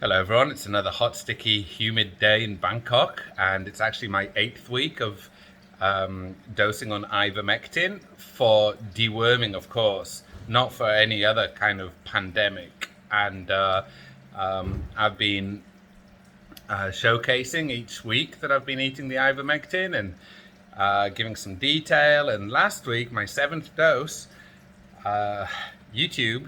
Hello everyone, it's another hot, sticky, humid day in Bangkok, and it's actually my 8th week of dosing on ivermectin for deworming, of course, not for any other kind of pandemic. And I've been showcasing each week that I've been eating the ivermectin and giving some detail. And last week, my 7th dose, YouTube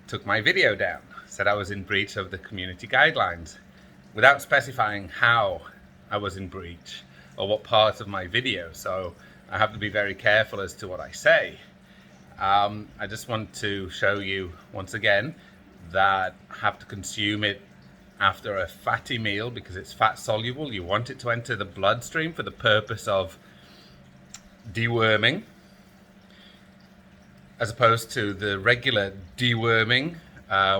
took my video down, said I was in breach of the community guidelines, without specifying how I was in breach or what part of my video. So I have to be very careful as to what I say. I just want to show you once again that I have to consume it after a fatty meal because it's fat soluble. You want it to enter the bloodstream for the purpose of deworming, as opposed to the regular deworming,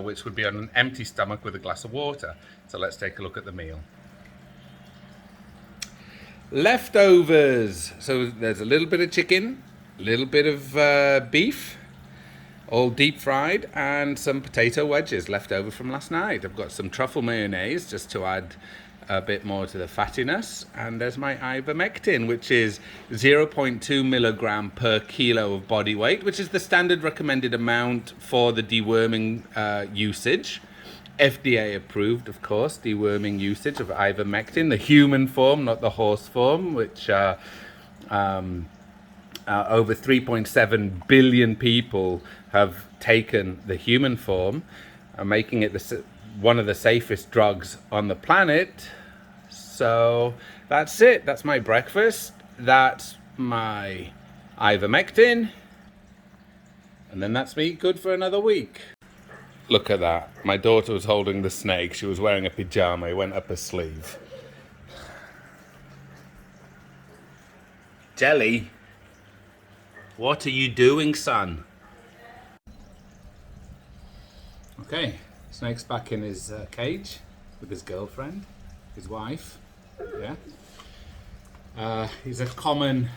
which would be on an empty stomach with a glass of water. So let's take a look at the meal. Leftovers. So there's a little bit of chicken, a little bit of beef, all deep fried, and some potato wedges left over from last night. I've got some truffle mayonnaise just to add a bit more to the fattiness, and there's my ivermectin, which is 0.2 milligram per kilo of body weight, which is the standard recommended amount for the deworming usage. FDA approved, of course, deworming usage of ivermectin, the human form, not the horse form, which over 3.7 billion people have taken the human form, making it one of the safest drugs on the planet. So that's it. That's my breakfast. That's my ivermectin. And then that's me good for another week. Look at that. My daughter was holding the snake. She was wearing a pajama. It went up her sleeve. Jelly, what are you doing, son? Okay. Snake's back in his cage with his girlfriend, his wife. Yeah. He's a common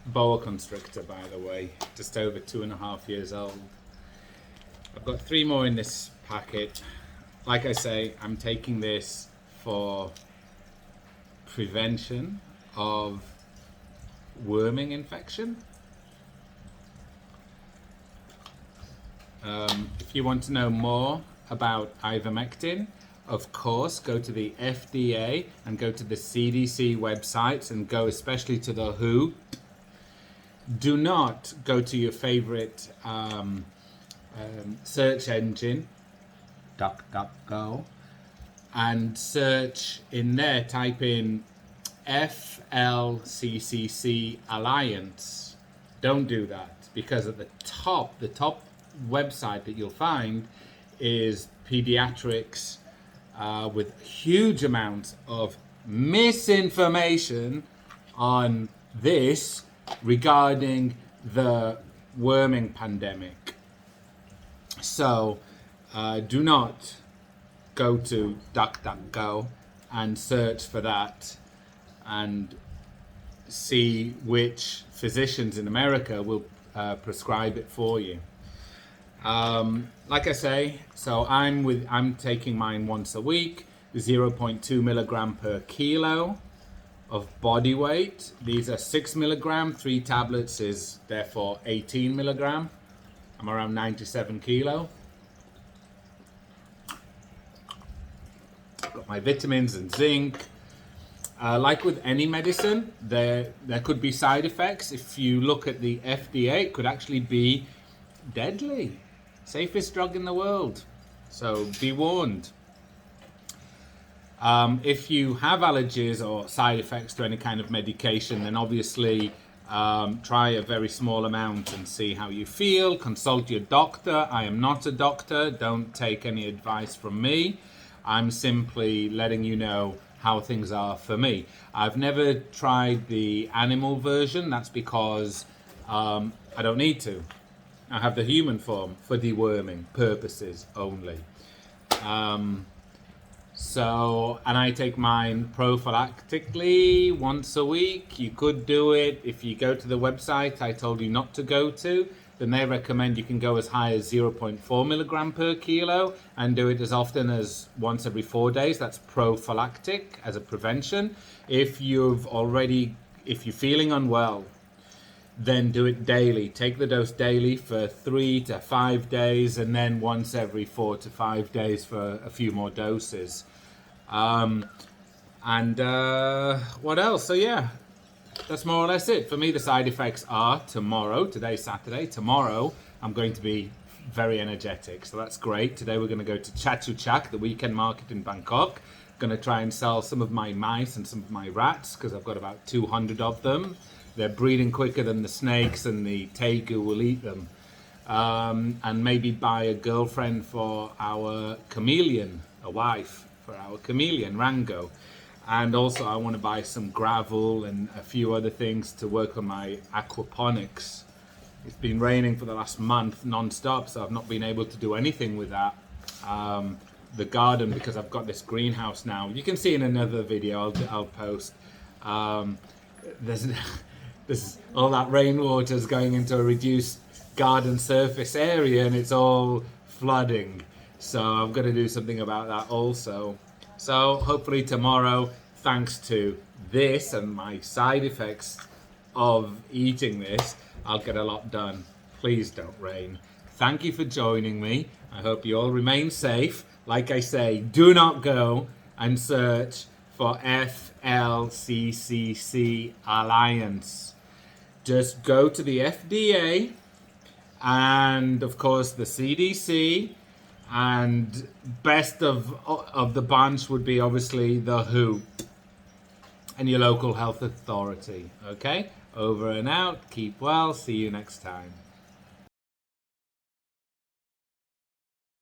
boa constrictor, by the way, just over 2.5 years old. I've got 3 more in this packet. Like I say, I'm taking this for prevention of worming infection. If you want to know more about ivermectin, of course, go to the FDA and go to the CDC websites and go especially to the WHO. Do not go to your favorite search engine, DuckDuckGo, and search in there, type in FLCCC Alliance. Don't do that, because at the top website that you'll find is pediatrics with huge amounts of misinformation on this regarding the worming pandemic. So do not go to DuckDuckGo and search for that and see which physicians in America will prescribe it for you. Like I say, so I'm taking mine once a week, 0.2 milligram per kilo of body weight. These are 6 milligram, 3 tablets is therefore 18 milligram. I'm around 97 kilo. Got my vitamins and zinc. Like with any medicine, there could be side effects. If you look at the FDA, it could actually be deadly. Safest drug in the world. So be warned. If you have allergies or side effects to any kind of medication, then obviously try a very small amount and see how you feel. Consult your doctor. I am not a doctor. Don't take any advice from me. I'm simply letting you know how things are for me. I've never tried the animal version. That's because I don't need to. I have the human form for deworming purposes only. And I take mine prophylactically once a week. You could do it if you go to the website I told you not to go to. then they recommend you can go as high as 0.4 milligram per kilo and do it as often as once every 4 days. That's prophylactic as a prevention. If you're feeling unwell, then do it daily. Take the dose daily for 3 to 5 days, and then once every 4 to 5 days for a few more doses. What else? So yeah, that's more or less it. For me, the side effects are today's Saturday, tomorrow I'm going to be very energetic. So that's great. Today we're going to go to Chatuchak, the weekend market in Bangkok. Going to try and sell some of my mice and some of my rats because I've got about 200 of them. They're breeding quicker than the snakes, and the tegu will eat them. And maybe buy a girlfriend for our chameleon, a wife for our chameleon, Rango. And also I want to buy some gravel and a few other things to work on my aquaponics. It's been raining for the last month non-stop, so I've not been able to do anything with that. The garden, because I've got this greenhouse now. You can see in another video I'll post. There's all that rainwater is going into a reduced garden surface area, and it's all flooding. So I've got to do something about that also. So hopefully tomorrow, thanks to this and my side effects of eating this, I'll get a lot done. Please don't rain. Thank you for joining me. I hope you all remain safe. Like I say, do not go and search for FLCCC Alliance. Just go to the FDA and, of course, the CDC, and best of the bunch would be obviously the WHO and your local health authority. Okay? Over and out. Keep well. See you next time.